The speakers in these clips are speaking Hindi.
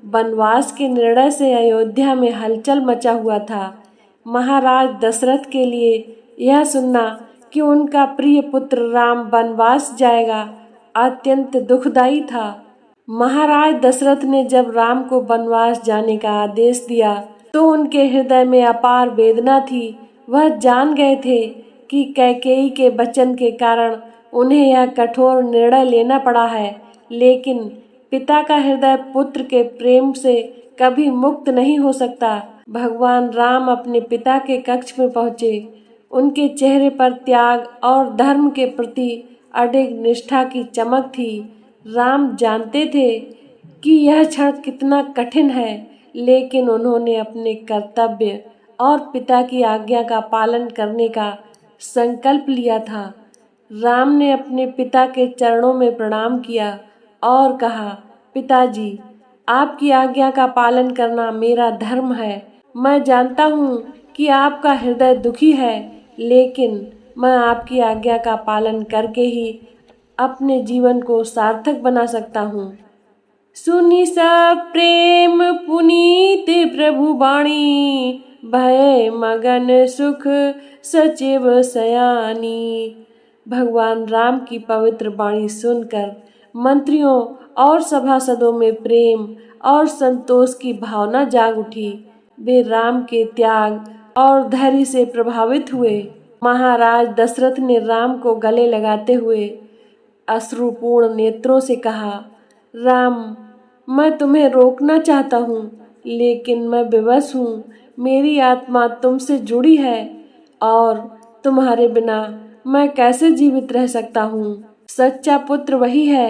वनवास के निर्णय से अयोध्या में हलचल मचा हुआ था। महाराज दशरथ के लिए यह सुनना कि उनका प्रिय पुत्र राम वनवास जाएगा अत्यंत दुखदायी था। महाराज दशरथ ने जब राम को वनवास जाने का आदेश दिया तो उनके हृदय में अपार वेदना थी। वह जान गए थे कि कैकेयी के वचन के कारण उन्हें यह कठोर निर्णय लेना पड़ा है, लेकिन पिता का हृदय पुत्र के प्रेम से कभी मुक्त नहीं हो सकता। भगवान राम अपने पिता के कक्ष में पहुँचे। उनके चेहरे पर त्याग और धर्म के प्रति अडिग निष्ठा की चमक थी। राम जानते थे कि यह क्षण कितना कठिन है, लेकिन उन्होंने अपने कर्तव्य और पिता की आज्ञा का पालन करने का संकल्प लिया था। राम ने अपने पिता के चरणों में प्रणाम किया और कहा, पिताजी, आपकी आज्ञा का पालन करना मेरा धर्म है। मैं जानता हूँ कि आपका हृदय दुखी है, लेकिन मैं आपकी आज्ञा का पालन करके ही अपने जीवन को सार्थक बना सकता हूँ। सुनि सब प्रेम पुनीत प्रभु वाणी, भय मगन सुख सचिव सयानी। भगवान राम की पवित्र वाणी सुनकर मंत्रियों और सभासदों में प्रेम और संतोष की भावना जाग उठी। वे राम के त्याग और धैर्य से प्रभावित हुए। महाराज दशरथ ने राम को गले लगाते हुए अश्रुपूर्ण नेत्रों से कहा, राम, मैं तुम्हें रोकना चाहता हूँ, लेकिन मैं विवश हूँ। मेरी आत्मा तुमसे जुड़ी है और तुम्हारे बिना मैं कैसे जीवित रह सकता हूँ। सच्चा पुत्र वही है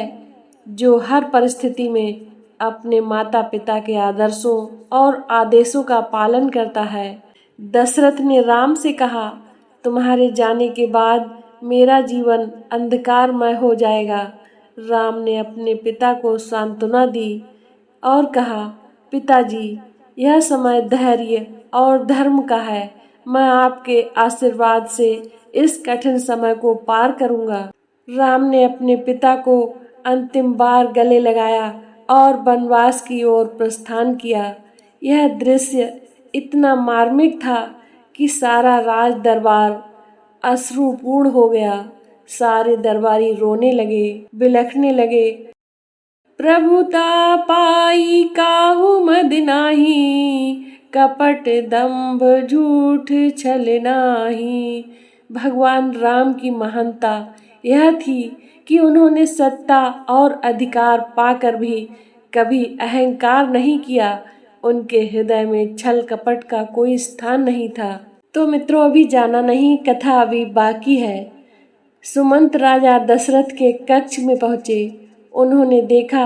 जो हर परिस्थिति में अपने माता पिता के आदर्शों और आदेशों का पालन करता है। दशरथ ने राम से कहा, तुम्हारे जाने के बाद मेरा जीवन अंधकारमय हो जाएगा। राम ने अपने पिता को सांत्वना दी और कहा, पिताजी, यह समय धैर्य और धर्म का है। मैं आपके आशीर्वाद से इस कठिन समय को पार करूंगा। राम ने अपने पिता को अंतिम बार गले लगाया और वनवास की ओर प्रस्थान किया। यह दृश्य इतना मार्मिक था कि सारा राज दरबार अश्रुपूर्ण हो गया। सारे दरबारी रोने लगे, बिलखने लगे। प्रभुता पाई काहू मद नाही, कपट दंभ झूठ छल नाही। भगवान राम की महानता यह थी कि उन्होंने सत्ता और अधिकार पाकर भी कभी अहंकार नहीं किया। उनके हृदय में छल कपट का कोई स्थान नहीं था। तो मित्रों, अभी जाना नहीं, कथा अभी बाकी है। सुमंत राजा दशरथ के कक्ष में पहुँचे। उन्होंने देखा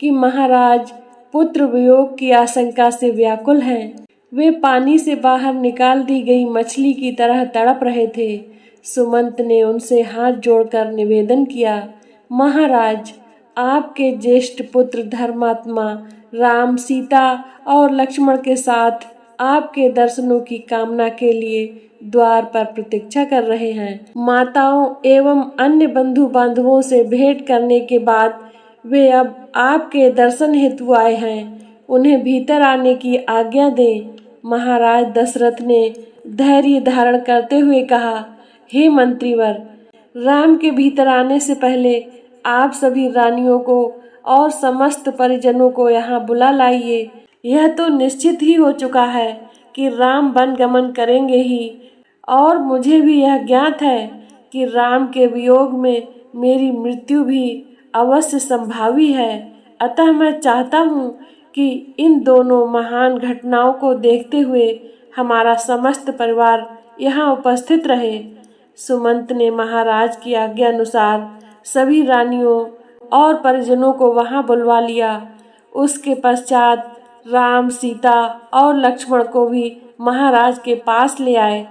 कि महाराज पुत्र वियोग की आशंका से व्याकुल हैं। वे पानी से बाहर निकाल दी गई मछली की तरह तड़प रहे थे। सुमंत ने उनसे हाथ जोड़कर निवेदन किया, महाराज, आपके ज्येष्ठ पुत्र धर्मात्मा राम, सीता और लक्ष्मण के साथ आपके दर्शनों की कामना के लिए द्वार पर प्रतीक्षा कर रहे हैं। माताओं एवं अन्य बंधु बांधवों से भेंट करने के बाद वे अब आपके दर्शन हेतु आए हैं। उन्हें भीतर आने की आज्ञा दें। महाराज दशरथ ने धैर्य धारण करते हुए कहा, हे मंत्रीवर, राम के भीतर आने से पहले आप सभी रानियों को और समस्त परिजनों को यहाँ बुला लाइए। यह तो निश्चित ही हो चुका है कि राम वन गमन करेंगे ही, और मुझे भी यह ज्ञात है कि राम के वियोग में मेरी मृत्यु भी अवश्य संभावी है। अतः मैं चाहता हूँ कि इन दोनों महान घटनाओं को देखते हुए हमारा समस्त परिवार यहाँ उपस्थित रहे। सुमंत ने महाराज की आज्ञा अनुसार सभी रानियों और परिजनों को वहाँ बुलवा लिया। उसके पश्चात राम, सीता और लक्ष्मण को भी महाराज के पास ले आए।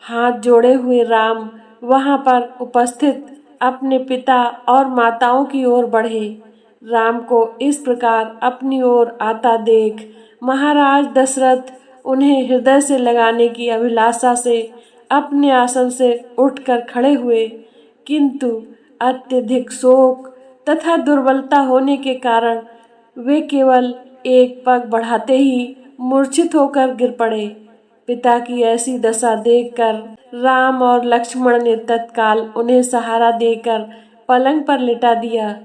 हाथ जोड़े हुए राम वहाँ पर उपस्थित अपने पिता और माताओं की ओर बढ़े। राम को इस प्रकार अपनी ओर आता देख महाराज दशरथ उन्हें हृदय से लगाने की अभिलाषा से अपने आसन से उठकर खड़े हुए, किंतु अत्यधिक शोक तथा दुर्बलता होने के कारण वे केवल एक पग बढ़ाते ही मूर्छित होकर गिर पड़े। पिता की ऐसी दशा देखकर राम और लक्ष्मण ने तत्काल उन्हें सहारा देकर पलंग पर लिटा दिया।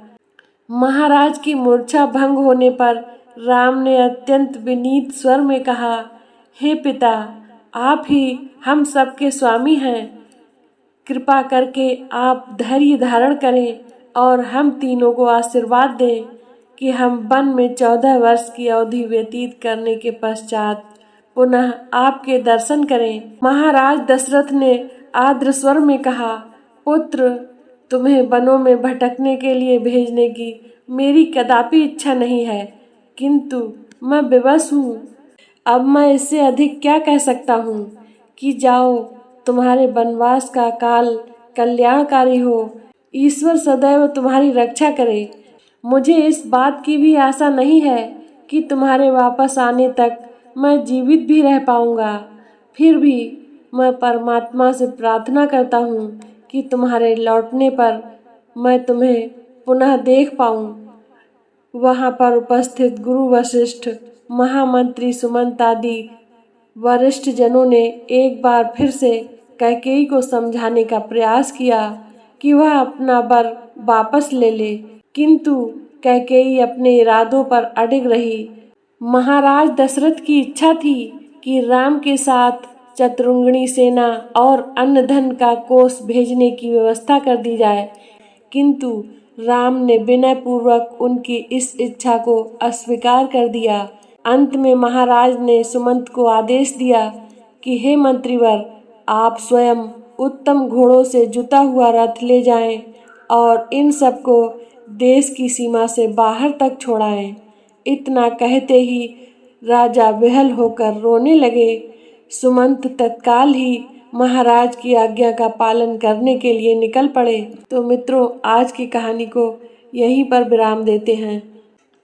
महाराज की मूर्छा भंग होने पर राम ने अत्यंत विनीत स्वर में कहा, हे पिता, आप ही हम सबके स्वामी हैं। कृपा करके आप धैर्य धारण करें और हम तीनों को आशीर्वाद दें कि हम वन में 14 वर्ष की अवधि व्यतीत करने के पश्चात पुनः आपके दर्शन करें। महाराज दशरथ ने आर्द्र स्वर में कहा, पुत्र, तुम्हें वनों में भटकने के लिए भेजने की मेरी कदापि इच्छा नहीं है, किंतु मैं विवश हूँ। अब मैं इससे अधिक क्या कह सकता हूँ कि जाओ, तुम्हारे वनवास का काल कल्याणकारी हो। ईश्वर सदैव तुम्हारी रक्षा करे। मुझे इस बात की भी आशा नहीं है कि तुम्हारे वापस आने तक मैं जीवित भी रह पाऊंगा। फिर भी मैं परमात्मा से प्रार्थना करता हूँ कि तुम्हारे लौटने पर मैं तुम्हें पुनः देख पाऊँ। वहाँ पर उपस्थित गुरु वशिष्ठ, महामंत्री सुमंत आदि वरिष्ठ जनों ने एक बार फिर से कैकेयी को समझाने का प्रयास किया कि वह अपना वर वापस ले ले, किंतु कैकेयी अपने इरादों पर अडिग रही। महाराज दशरथ की इच्छा थी कि राम के साथ चतुरंगिणी सेना और अन्न धन का कोष भेजने की व्यवस्था कर दी जाए, किंतु राम ने विनय पूर्वक उनकी इस इच्छा को अस्वीकार कर दिया। अंत में महाराज ने सुमंत को आदेश दिया कि हे मंत्रीवर, आप स्वयं उत्तम घोड़ों से जुता हुआ रथ ले जाएं और इन सबको देश की सीमा से बाहर तक छोड़ाएं। इतना कहते ही राजा विहल होकर रोने लगे। सुमंत तत्काल ही महाराज की आज्ञा का पालन करने के लिए निकल पड़े। तो मित्रों, आज की कहानी को यहीं पर विराम देते हैं।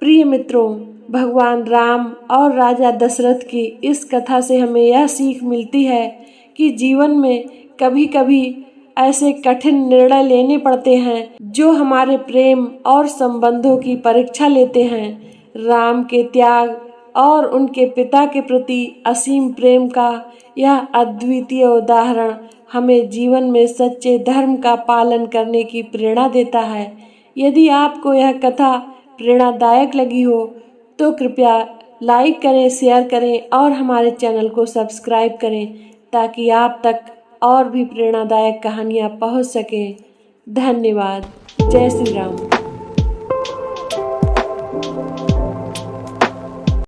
प्रिय मित्रों, भगवान राम और राजा दशरथ की इस कथा से हमें यह सीख मिलती है कि जीवन में कभी कभी ऐसे कठिन निर्णय लेने पड़ते हैं जो हमारे प्रेम और संबंधों की परीक्षा लेते हैं। राम के त्याग और उनके पिता के प्रति असीम प्रेम का यह अद्वितीय उदाहरण हमें जीवन में सच्चे धर्म का पालन करने की प्रेरणा देता है। यदि आपको यह कथा प्रेरणादायक लगी हो तो कृपया लाइक करें, शेयर करें और हमारे चैनल को सब्सक्राइब करें ताकि आप तक और भी प्रेरणादायक कहानियाँ पहुँच सकें। धन्यवाद। जय श्री राम।